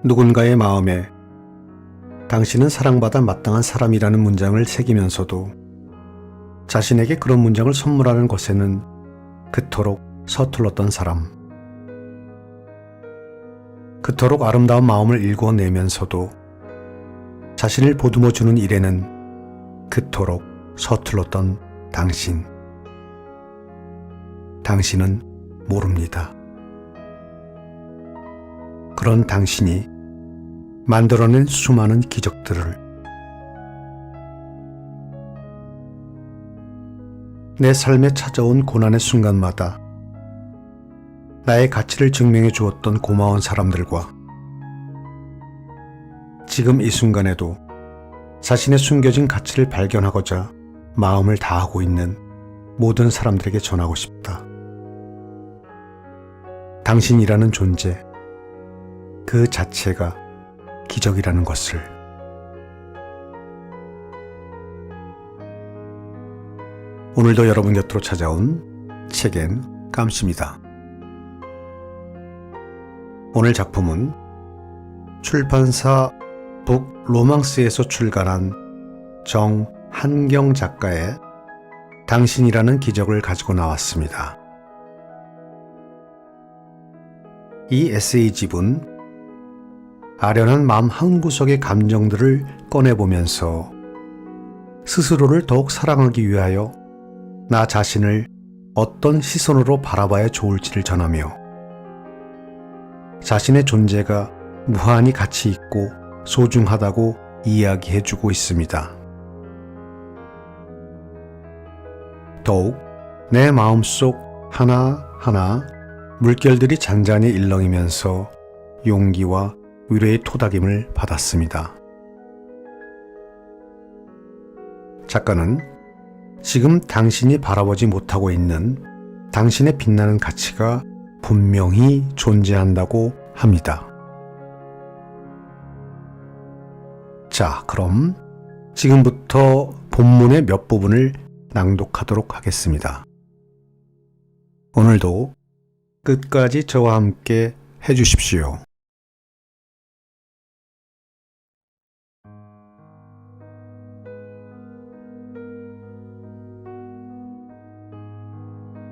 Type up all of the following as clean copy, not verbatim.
누군가의 마음에 당신은 사랑받아 마땅한 사람이라는 문장을 새기면서도 자신에게 그런 문장을 선물하는 것에는 그토록 서툴렀던 사람. 그토록 아름다운 마음을 일궈내면서도 자신을 보듬어주는 일에는 그토록 서툴렀던 당신. 당신은 모릅니다. 그런 당신이 만들어낸 수많은 기적들을 내 삶에 찾아온 고난의 순간마다 나의 가치를 증명해 주었던 고마운 사람들과 지금 이 순간에도 자신의 숨겨진 가치를 발견하고자 마음을 다하고 있는 모든 사람들에게 전하고 싶다. 당신이라는 존재, 그 자체가 기적이라는 것을. 오늘도 여러분 곁으로 찾아온 책엔 깜씨입니다. 오늘 작품은 출판사 북로망스에서 출간한 정한경 작가의 당신이라는 기적을 가지고 나왔습니다. 이 에세이집은 아련한 마음 한구석의 감정들을 꺼내보면서 스스로를 더욱 사랑하기 위하여 나 자신을 어떤 시선으로 바라봐야 좋을지를 전하며 자신의 존재가 무한히 가치 있고 소중하다고 이야기해주고 있습니다. 더욱 내 마음속 하나하나 물결들이 잔잔히 일렁이면서 용기와 위로의 토닥임을 받았습니다. 작가는 지금 당신이 바라보지 못하고 있는 당신의 빛나는 가치가 분명히 존재한다고 합니다. 자, 그럼 지금부터 본문의 몇 부분을 낭독하도록 하겠습니다. 오늘도 끝까지 저와 함께 해주십시오.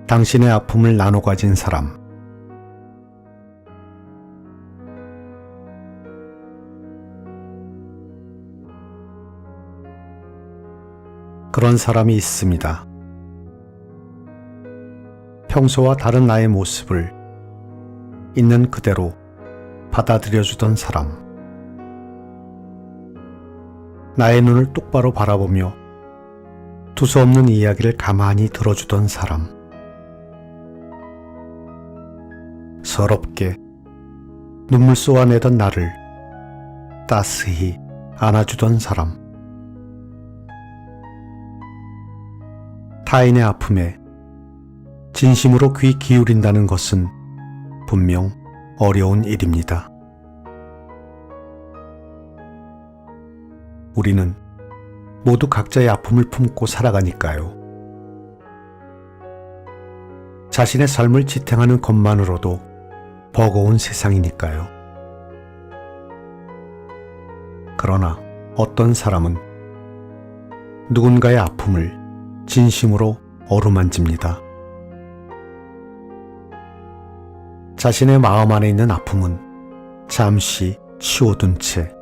당신의 아픔을 나눠 가진 사람. 그런 사람이 있습니다. 평소와 다른 나의 모습을 있는 그대로 받아들여주던 사람. 나의 눈을 똑바로 바라보며 두서없는 이야기를 가만히 들어주던 사람. 서럽게 눈물 쏘아내던 나를 따스히 안아주던 사람. 타인의 아픔에 진심으로 귀 기울인다는 것은 분명 어려운 일입니다. 우리는 모두 각자의 아픔을 품고 살아가니까요. 자신의 삶을 지탱하는 것만으로도 버거운 세상이니까요. 그러나 어떤 사람은 누군가의 아픔을 진심으로 어루만집니다. 자신의 마음 안에 있는 아픔은 잠시 치워둔 채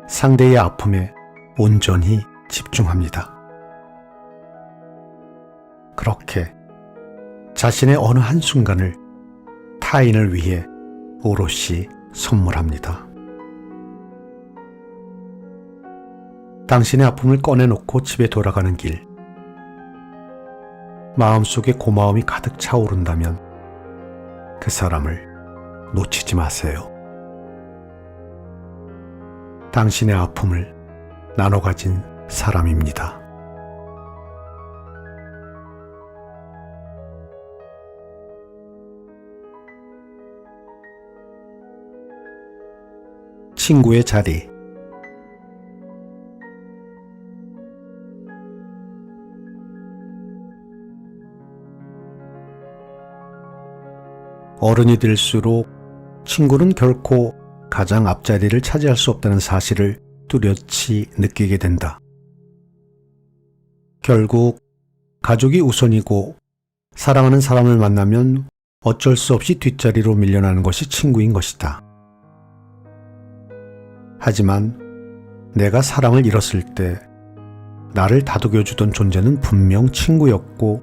상대의 아픔에 온전히 집중합니다. 그렇게 자신의 어느 한순간을 타인을 위해 오롯이 선물합니다. 당신의 아픔을 꺼내놓고 집에 돌아가는 길, 마음속에 고마움이 가득 차오른다면 그 사람을 놓치지 마세요. 당신의 아픔을 나눠 가진 사람입니다. 친구의 자리. 어른이 될수록 친구는 결코 가장 앞자리를 차지할 수 없다는 사실을 뚜렷이 느끼게 된다. 결국 가족이 우선이고 사랑하는 사람을 만나면 어쩔 수 없이 뒷자리로 밀려나는 것이 친구인 것이다. 하지만 내가 사랑을 잃었을 때 나를 다독여주던 존재는 분명 친구였고,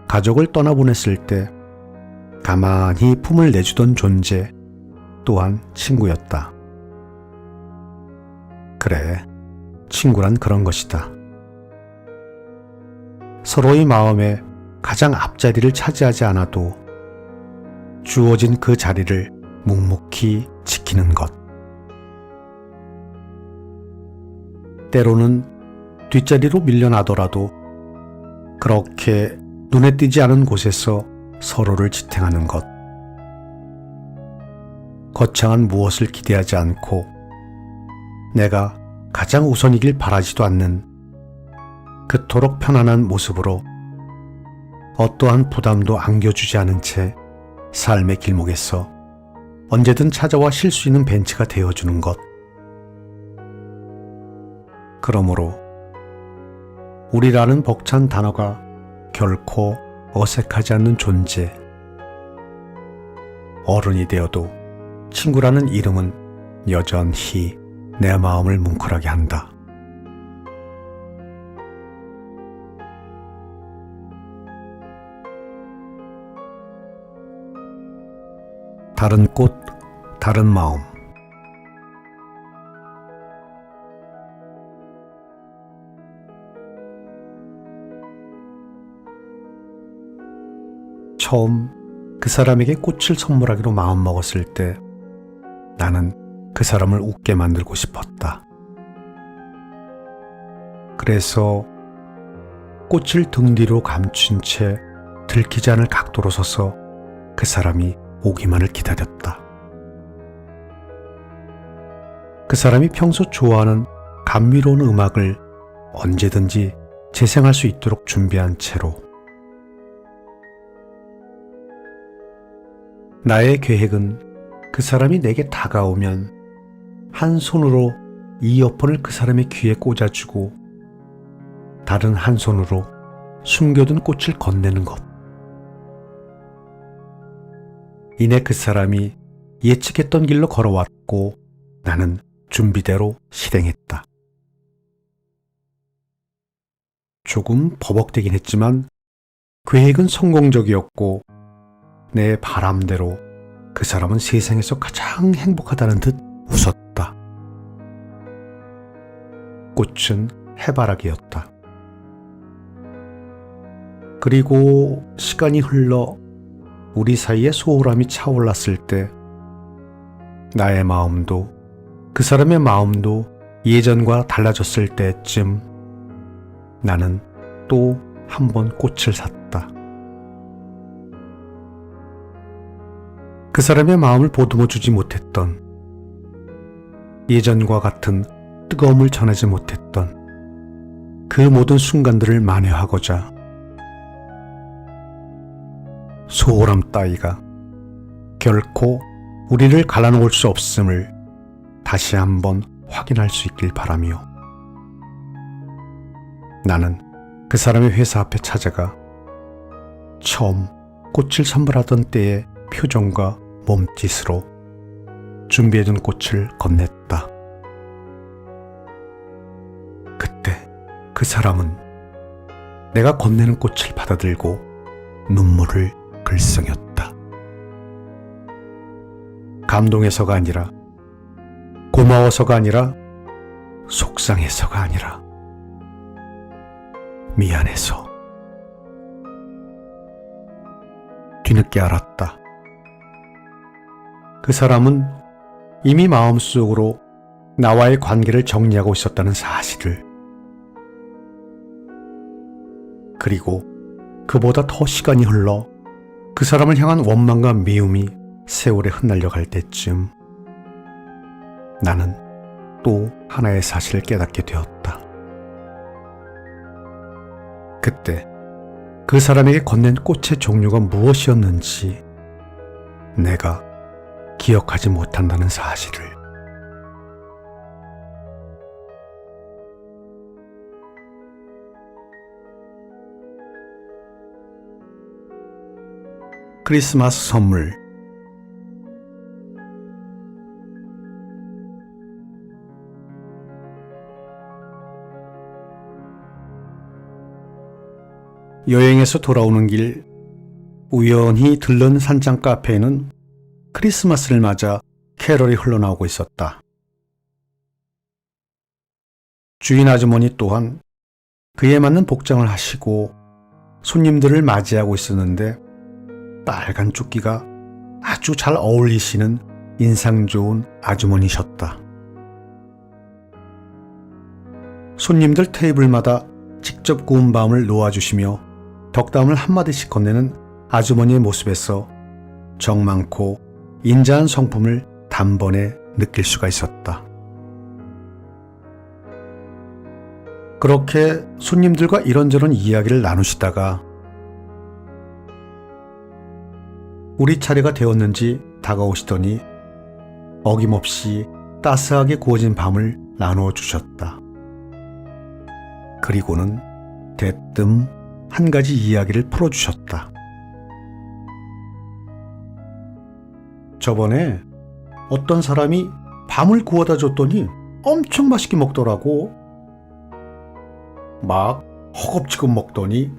가족을 떠나보냈을 때 가만히 품을 내주던 존재 또한 친구였다. 그래, 친구란 그런 것이다. 서로의 마음에 가장 앞자리를 차지하지 않아도 주어진 그 자리를 묵묵히 지키는 것. 때로는 뒷자리로 밀려나더라도 그렇게 눈에 띄지 않은 곳에서 서로를 지탱하는 것. 거창한 무엇을 기대하지 않고 내가 가장 우선이길 바라지도 않는 그토록 편안한 모습으로 어떠한 부담도 안겨주지 않은 채 삶의 길목에서 언제든 찾아와 쉴 수 있는 벤치가 되어주는 것. 그러므로 우리라는 벅찬 단어가 결코 어색하지 않는 존재. 어른이 되어도 친구라는 이름은 여전히 내 마음을 뭉클하게 한다. 다른 꽃, 다른 마음. 처음 그 사람에게 꽃을 선물하기로 마음먹었을 때 나는 그 사람을 웃게 만들고 싶었다. 그래서 꽃을 등 뒤로 감춘 채 들키지 않을 각도로 서서 그 사람이 오기만을 기다렸다. 그 사람이 평소 좋아하는 감미로운 음악을 언제든지 재생할 수 있도록 준비한 채로 나의 계획은 그 사람이 내게 다가오면 한 손으로 이어폰을 그 사람의 귀에 꽂아주고 다른 한 손으로 숨겨둔 꽃을 건네는 것. 이내 그 사람이 예측했던 길로 걸어왔고 나는 준비대로 실행했다. 조금 버벅대긴 했지만 계획은 성공적이었고 내 바람대로 그 사람은 세상에서 가장 행복하다는 듯 웃었다. 꽃은 해바라기였다. 그리고 시간이 흘러 우리 사이에 소홀함이 차올랐을 때 나의 마음도 그 사람의 마음도 예전과 달라졌을 때쯤 나는 또 한 번 꽃을 샀다. 그 사람의 마음을 보듬어 주지 못했던, 예전과 같은 뜨거움을 전하지 못했던 그 모든 순간들을 만회하고자 소홀함 따위가 결코 우리를 갈라놓을 수 없음을 다시 한번 확인할 수 있길 바라며 나는 그 사람의 회사 앞에 찾아가 처음 꽃을 선물하던 때의 표정과 몸짓으로 준비해둔 꽃을 건넸다. 그때 그 사람은 내가 건네는 꽃을 받아들고 눈물을 글썽였다. 감동해서가 아니라, 고마워서가 아니라, 속상해서가 아니라 미안해서. 뒤늦게 알았다. 그 사람은 이미 마음속으로 나와의 관계를 정리하고 있었다는 사실을. 그리고 그보다 더 시간이 흘러 그 사람을 향한 원망과 미움이 세월에 흩날려 갈 때쯤 나는 또 하나의 사실을 깨닫게 되었다. 그때 그 사람에게 건넨 꽃의 종류가 무엇이었는지 내가 기억하지 못한다는 사실을. 크리스마스 선물. 여행에서 돌아오는 길 우연히 들른 산장 카페에는 크리스마스를 맞아 캐럴이 흘러나오고 있었다. 주인 아주머니 또한 그에 맞는 복장을 하시고 손님들을 맞이하고 있었는데 빨간 조끼가 아주 잘 어울리시는 인상 좋은 아주머니셨다. 손님들 테이블마다 직접 구운 밤을 놓아주시며 덕담을 한마디씩 건네는 아주머니의 모습에서 정 많고 인자한 성품을 단번에 느낄 수가 있었다. 그렇게 손님들과 이런저런 이야기를 나누시다가 우리 차례가 되었는지 다가오시더니 어김없이 따스하게 구워진 밤을 나누어 주셨다. 그리고는 대뜸 한 가지 이야기를 풀어주셨다. 저번에 어떤 사람이 밤을 구워다 줬더니 엄청 맛있게 먹더라고. 막 허겁지겁 먹더니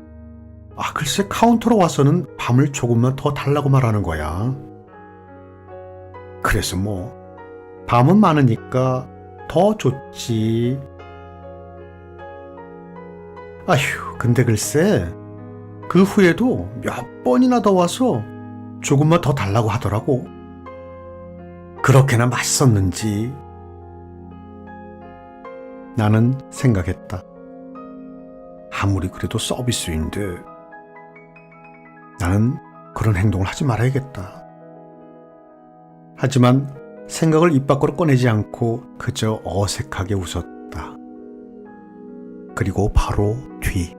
글쎄 카운터로 와서는 밤을 조금만 더 달라고 말하는 거야. 그래서 뭐 밤은 많으니까 더 좋지. 아휴, 근데 글쎄 그 후에도 몇 번이나 더 와서 조금만 더 달라고 하더라고. 그렇게나 맛있었는지. 나는 생각했다. 아무리 그래도 서비스인데 나는 그런 행동을 하지 말아야겠다. 하지만 생각을 입 밖으로 꺼내지 않고 그저 어색하게 웃었다. 그리고 바로 뒤.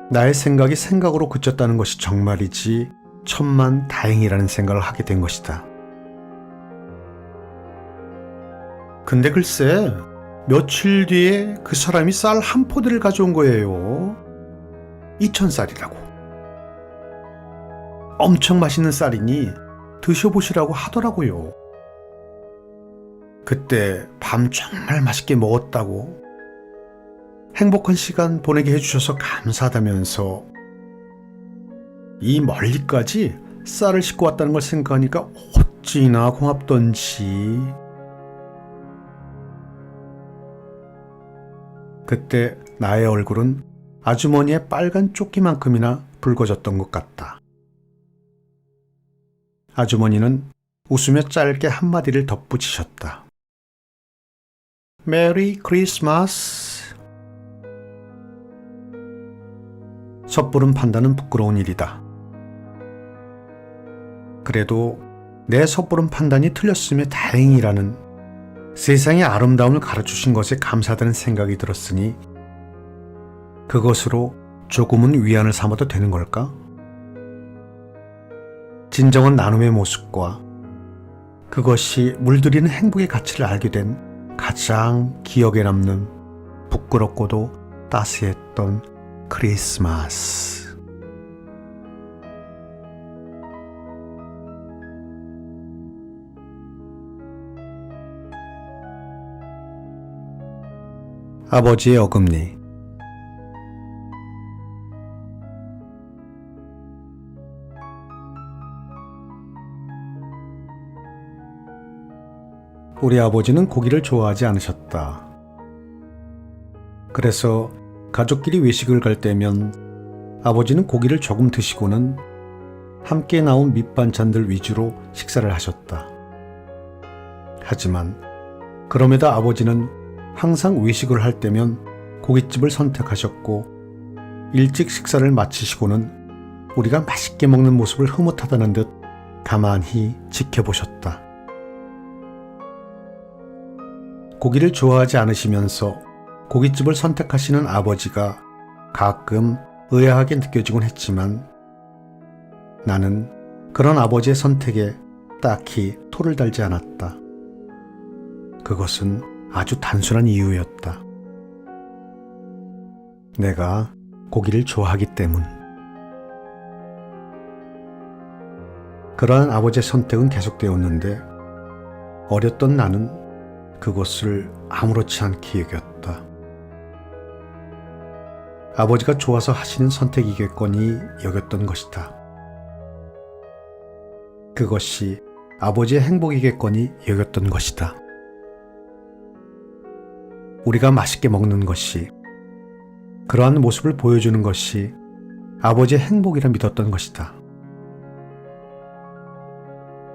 나의 생각이 생각으로 그쳤다는 것이 정말이지 천만 다행이라는 생각을 하게 된 것이다. 근데 글쎄 며칠 뒤에 그 사람이 쌀 한 포대를 가져온 거예요. 2,000쌀이라고. 엄청 맛있는 쌀이니 드셔보시라고 하더라고요. 그때 밤 정말 맛있게 먹었다고 행복한 시간 보내게 해주셔서 감사하다면서 이 멀리까지 쌀을 싣고 왔다는 걸 생각하니까 어찌나 고맙던지. 그때 나의 얼굴은 아주머니의 빨간 조끼만큼이나 붉어졌던 것 같다. 아주머니는 웃으며 짧게 한마디를 덧붙이셨다. 메리 크리스마스. 섣부른 판단은 부끄러운 일이다. 그래도 내 섣부른 판단이 틀렸으면 다행이라는 세상의 아름다움을 가르쳐주신 것에 감사하다는 생각이 들었으니 그것으로 조금은 위안을 삼아도 되는 걸까? 진정한 나눔의 모습과 그것이 물들이는 행복의 가치를 알게 된 가장 기억에 남는 부끄럽고도 따스했던 크리스마스. 아버지의 어금니. 우리 아버지는 고기를 좋아하지 않으셨다. 그래서 가족끼리 외식을 갈 때면 아버지는 고기를 조금 드시고는 함께 나온 밑반찬들 위주로 식사를 하셨다. 하지만 그럼에도 아버지는 항상 외식을 할 때면 고깃집을 선택하셨고 일찍 식사를 마치시고는 우리가 맛있게 먹는 모습을 흐뭇하다는 듯 가만히 지켜보셨다. 고기를 좋아하지 않으시면서 고깃집을 선택하시는 아버지가 가끔 의아하게 느껴지곤 했지만 나는 그런 아버지의 선택에 딱히 토를 달지 않았다. 그것은 아주 단순한 이유였다. 내가 고기를 좋아하기 때문. 그러한 아버지의 선택은 계속되었는데 어렸던 나는 그것을 아무렇지 않게 여겼다. 아버지가 좋아서 하시는 선택이겠거니 여겼던 것이다. 그것이 아버지의 행복이겠거니 여겼던 것이다. 우리가 맛있게 먹는 것이, 그러한 모습을 보여주는 것이 아버지의 행복이라 믿었던 것이다.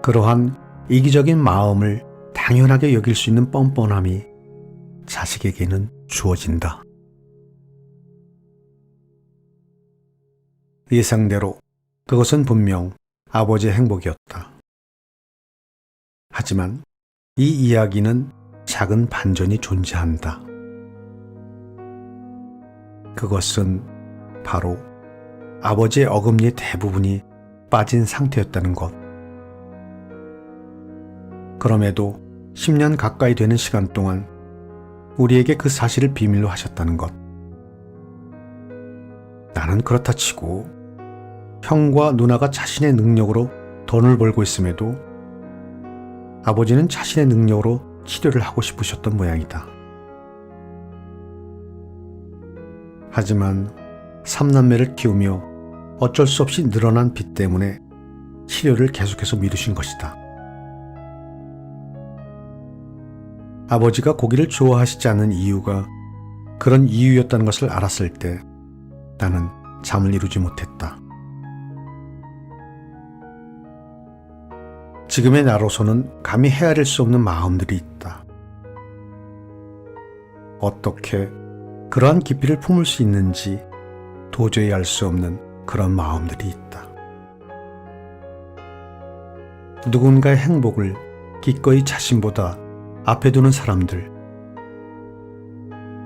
그러한 이기적인 마음을 당연하게 여길 수 있는 뻔뻔함이 자식에게는 주어진다. 예상대로 그것은 분명 아버지의 행복이었다. 하지만 이 이야기는 작은 반전이 존재한다. 그것은 바로 아버지의 어금니의 대부분이 빠진 상태였다는 것. 그럼에도 10년 가까이 되는 시간 동안 우리에게 그 사실을 비밀로 하셨다는 것. 나는 그렇다 치고 형과 누나가 자신의 능력으로 돈을 벌고 있음에도 아버지는 자신의 능력으로 치료를 하고 싶으셨던 모양이다. 하지만 3남매를 키우며 어쩔 수 없이 늘어난 빚 때문에 치료를 계속해서 미루신 것이다. 아버지가 고기를 좋아하시지 않는 이유가 그런 이유였다는 것을 알았을 때 나는 잠을 이루지 못했다. 지금의 나로서는 감히 헤아릴 수 없는 마음들이 있다. 어떻게 그러한 깊이를 품을 수 있는지 도저히 알 수 없는 그런 마음들이 있다. 누군가의 행복을 기꺼이 자신보다 앞에 두는 사람들,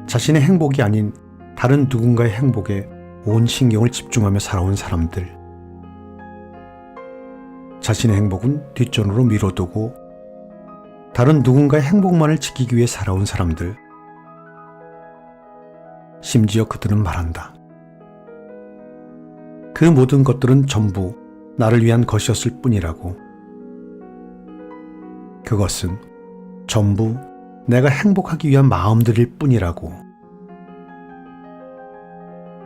자신의 행복이 아닌 다른 누군가의 행복에 온 신경을 집중하며 살아온 사람들, 자신의 행복은 뒷전으로 미뤄두고 다른 누군가의 행복만을 지키기 위해 살아온 사람들, 심지어 그들은 말한다. 그 모든 것들은 전부 나를 위한 것이었을 뿐이라고. 그것은 전부 내가 행복하기 위한 마음들일 뿐이라고.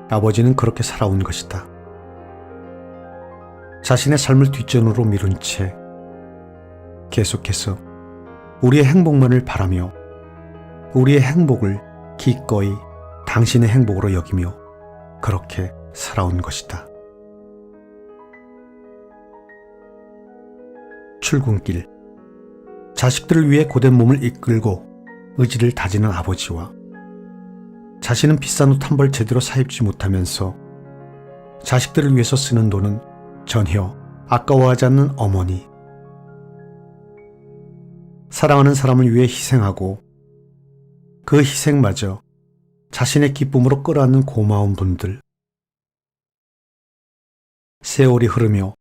아버지는 그렇게 살아온 것이다. 자신의 삶을 뒷전으로 미룬 채 계속해서 우리의 행복만을 바라며 우리의 행복을 기꺼이 당신의 행복으로 여기며 그렇게 살아온 것이다. 출근길, 자식들을 위해 고된 몸을 이끌고 의지를 다지는 아버지와 자신은 비싼 옷 한 벌 제대로 사입지 못하면서 자식들을 위해서 쓰는 돈은 전혀 아까워하지 않는 어머니, 사랑하는 사람을 위해 희생하고 그 희생마저 자신의 기쁨으로 끌어안는 고마운 분들, 세월이 흐르며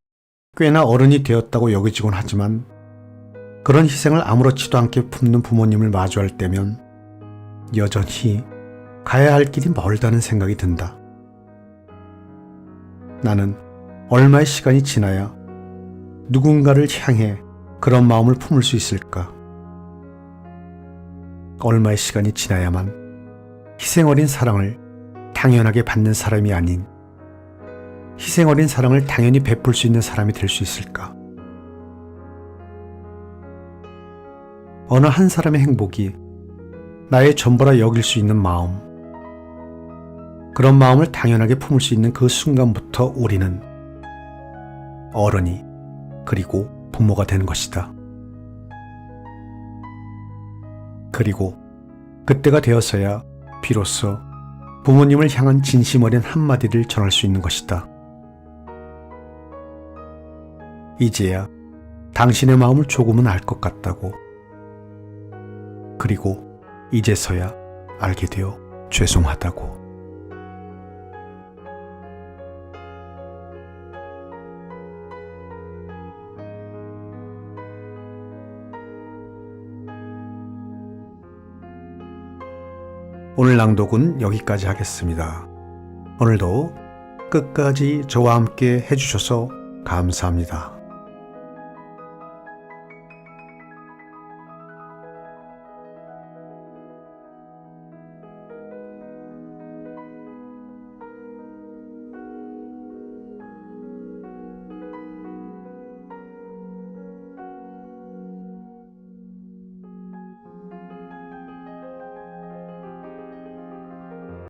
꽤나 어른이 되었다고 여겨지곤 하지만 그런 희생을 아무렇지도 않게 품는 부모님을 마주할 때면 여전히 가야 할 길이 멀다는 생각이 든다. 나는 얼마의 시간이 지나야 누군가를 향해 그런 마음을 품을 수 있을까? 얼마의 시간이 지나야만 희생어린 사랑을 당연하게 받는 사람이 아닌 희생어린 사랑을 당연히 베풀 수 있는 사람이 될 수 있을까? 어느 한 사람의 행복이 나의 전부라 여길 수 있는 마음, 그런 마음을 당연하게 품을 수 있는 그 순간부터 우리는 어른이 그리고 부모가 된 것이다. 그리고 그때가 되어서야 비로소 부모님을 향한 진심 어린 한마디를 전할 수 있는 것이다. 이제야 당신의 마음을 조금은 알 것 같다고. 그리고 이제서야 알게 되어 죄송하다고. 오늘 낭독은 여기까지 하겠습니다. 오늘도 끝까지 저와 함께 해주셔서 감사합니다.